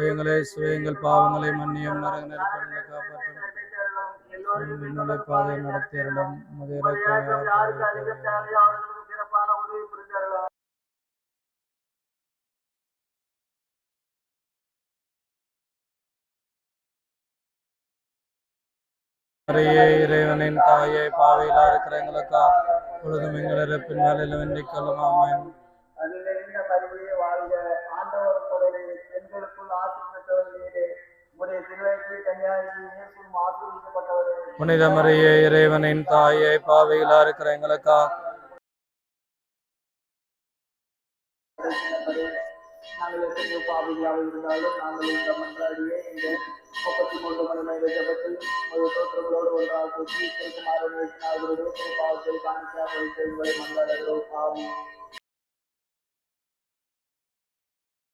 எங்களை எங்கள் பாவங்களை மன்னியும், நரகங்களை காப்பாற்றும், விண்ணுலை பாதை நடத்தியருளும், மரியே இறைவனின் தாயை, பாவையிலா இருக்கிற எங்களுக்கா பொழுதும் எங்கள் இறப்பின் வேலையில் வேண்டிக் கொள்ளும். ஆமென். புனித மரியே இறைவனின் தாயை, பாவையிலா இருக்கிற எங்களுக்கா நாங்கள் எத்தனையோ பாவிகளாக இருந்தாலும் நாங்கள் இந்த மன்றாடியே இந்த 33 மணி நேர ஜபத்தில் ஒரு தோற்றங்களோடு ஒன்றாக கூட்டி திருக்குமாரன் பாவத்தில் காணிக்கையாக வைத்து எங்களை மன்றாடுகிறோம். ஆமென்.